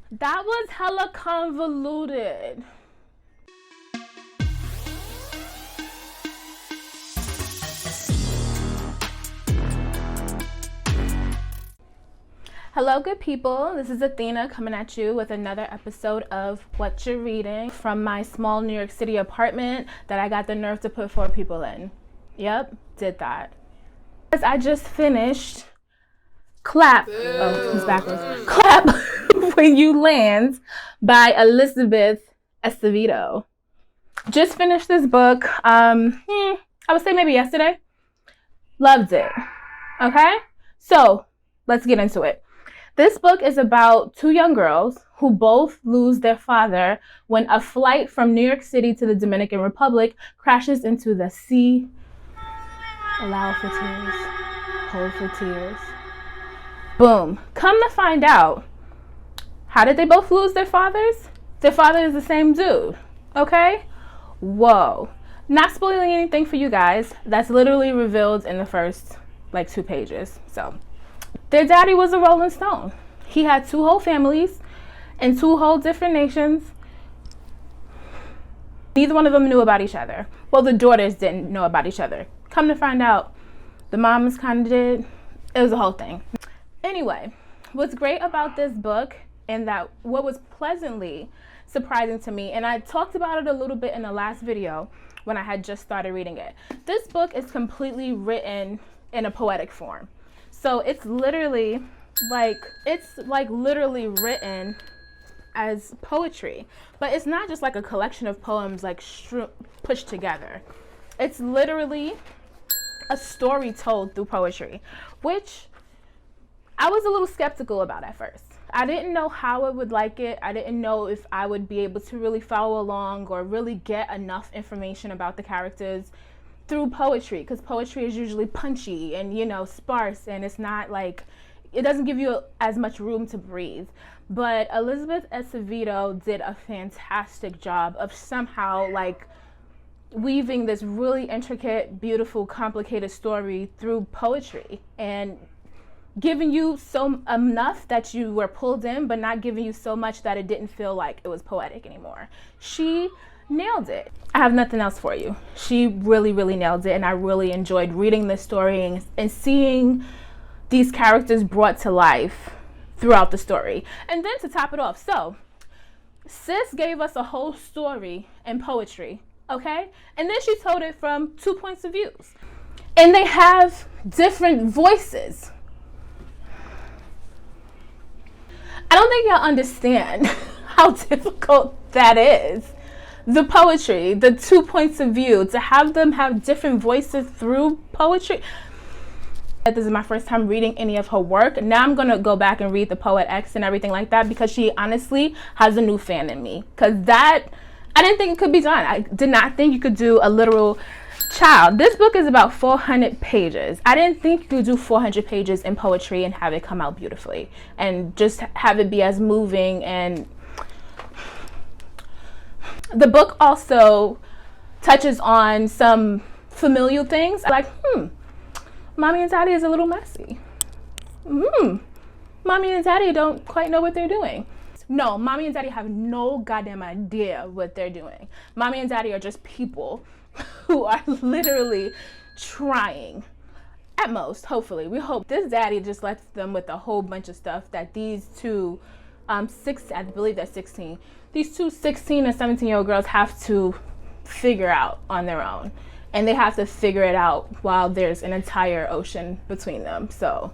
That was hella convoluted. Hello, good people. This is Athena coming at you with another episode of What You're Reading from my small New York City apartment that I got the nerve to put 4 people in. Yep, did that. I just finished Clap. Oh, it's backwards. Clap When You Land by Acevedo. Just finished this book. I would say maybe yesterday. Loved it. Okay, so let's get into it. This book is about 2 young girls who both lose their father when a flight from New York City to the Dominican Republic crashes into the sea. Allow for tears. Hold for tears. Boom. Come to find out, how did they both lose their fathers? Their father is the same dude. Okay? Whoa. Not spoiling anything for you guys. That's literally revealed in the first 2 pages. So, their daddy was a Rolling Stone. He had 2 whole families in 2 whole different nations. Neither one of them knew about each other. Well, the daughters didn't know about each other. Come to find out, the moms kind of did. It was a whole thing. Anyway, what's great about this book, and that what was pleasantly surprising to me, and I talked about it a little bit in the last video when I had just started reading it. This book is completely written in a poetic form. So it's literally literally written as poetry, but it's not just like a collection of poems pushed together. It's literally a story told through poetry, which I was a little skeptical about at first. I didn't know how I would like it. I didn't know if I would be able to really follow along or really get enough information about the characters through poetry, because poetry is usually punchy and sparse, and it's not it doesn't give you as much room to breathe. But Elizabeth Acevedo did a fantastic job of somehow weaving this really intricate, beautiful, complicated story through poetry and giving you enough that you were pulled in, but not giving you so much that it didn't feel like it was poetic anymore. She nailed it. I have nothing else for you. She really, really nailed it, and I really enjoyed reading this story and seeing these characters brought to life throughout the story. And then to top it off, so sis gave us a whole story in poetry, okay? And then she told it from 2 points of view. And they have different voices. I don't think y'all understand how difficult that is. The poetry, the 2 points of view, to have them have different voices through poetry. This is my first time reading any of her work. Now I'm going to go back and read the Poet X and everything like that, because she honestly has a new fan in me. Because I didn't think it could be done. I did not think you could do a literal child. This book is about 400 pages. I didn't think you could do 400 pages in poetry and have it come out beautifully and just have it be as moving. And the book also touches on some familial things mommy and daddy is a little messy. Mommy and daddy don't quite know what they're doing. No, mommy and daddy have no goddamn idea what they're doing. Mommy and daddy are just people who are literally trying. At most, hopefully. We hope this daddy just left them with a whole bunch of stuff that these 2, I believe that's 16. These 2 16 and 17-year-old girls have to figure out on their own. And they have to figure it out while there's an entire ocean between them. So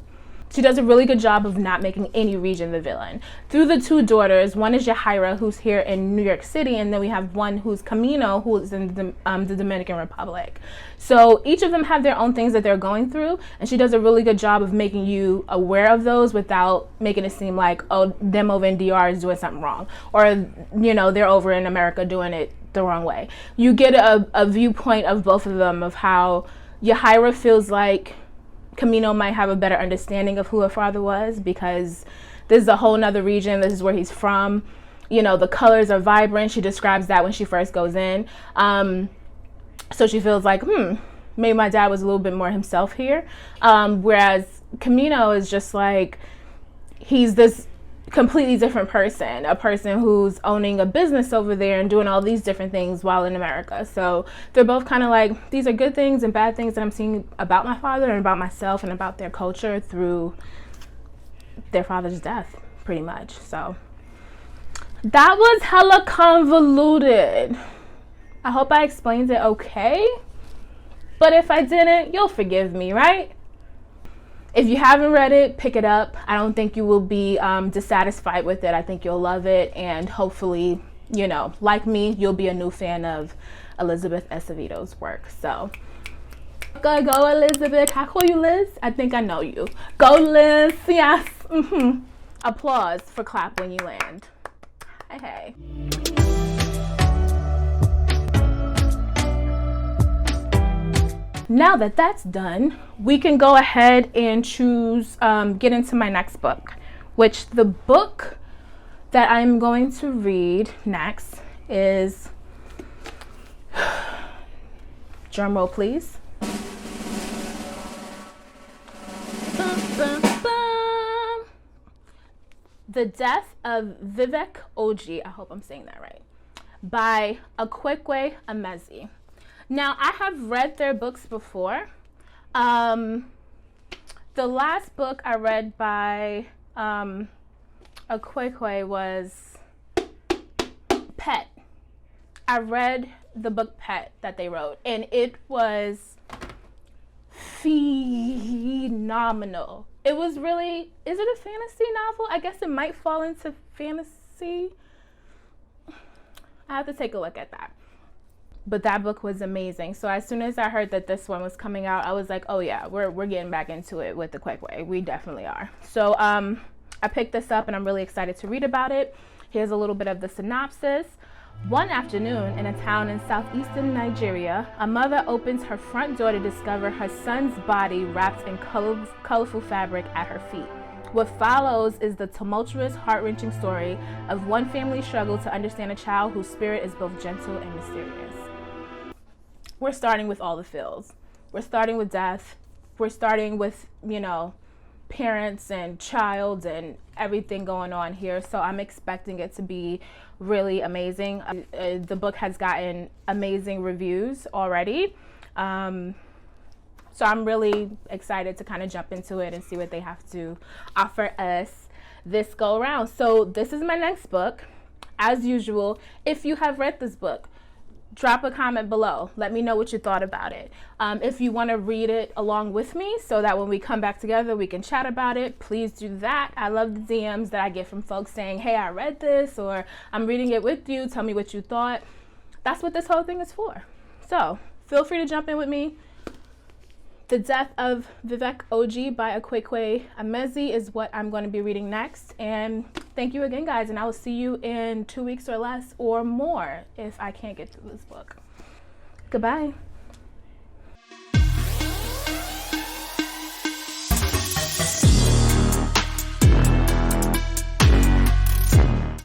she does a really good job of not making any region the villain. Through the 2 daughters, one is Yahaira, who's here in New York City, and then we have one who's Camino, who's in the Dominican Republic. So each of them have their own things that they're going through, and she does a really good job of making you aware of those without making it seem like, oh, them over in DR is doing something wrong, or they're over in America doing it the wrong way. You get a viewpoint of both of them, of how Yahaira feels like Camino might have a better understanding of who her father was, because this is a whole nother region. This is where he's from. The colors are vibrant. She describes that when she first goes in. So she feels like, maybe my dad was a little bit more himself here. Whereas Camino is just he's this completely different person, a person who's owning a business over there and doing all these different things while in America. So they're both kind of like, these are good things and bad things that I'm seeing about my father and about myself and about their culture through their father's death, pretty much. So that was hella convoluted. I hope I explained it okay, but if I didn't, you'll forgive me, right? If you haven't read it, pick it up. I don't think you will be dissatisfied with it. I think you'll love it, and hopefully, you know, like me, you'll be a new fan of Elizabeth Acevedo's work. So go Elizabeth. Can I call you Liz? I think I know you. Go Liz. Yes. Applause for clap when you land. Hey. Now that that's done, we can go ahead and choose, get into my next book, which the book that I'm going to read next is, drum roll please. The Death of Vivek Oji, I hope I'm saying that right, by Acevedo. Now, I have read their books before. The last book I read by Acevedo was Pet. I read the book Pet that they wrote, and it was phenomenal. It was really, is it a fantasy novel? I guess it might fall into fantasy. I have to take a look at that. But that book was amazing. So as soon as I heard that this one was coming out, I was like, oh yeah, we're getting back into it with the Acevedo. We definitely are. So I picked this up and I'm really excited to read about it. Here's a little bit of the synopsis. One afternoon in a town in southeastern Nigeria, a mother opens her front door to discover her son's body wrapped in colorful fabric at her feet. What follows is the tumultuous, heart-wrenching story of one family's struggle to understand a child whose spirit is both gentle and mysterious. We're starting with all the feels. We're starting with death. We're starting with, you know, parents and child and everything going on here. So I'm expecting it to be really amazing. The book has gotten amazing reviews already. So I'm really excited to kind of jump into it and see what they have to offer us this go around. So this is my next book. As usual, if you have read this book, drop a comment below. Let me know what you thought about it. If you want to read it along with me so that when we come back together, we can chat about it, please do that. I love the DMs that I get from folks saying, hey, I read this, or I'm reading it with you. Tell me what you thought. That's what this whole thing is for. So feel free to jump in with me. The Death of Vivek Oji by Acevedo is what I'm going to be reading next. And thank you again, guys. And I will see you in 2 weeks or less or more if I can't get through this book. Goodbye.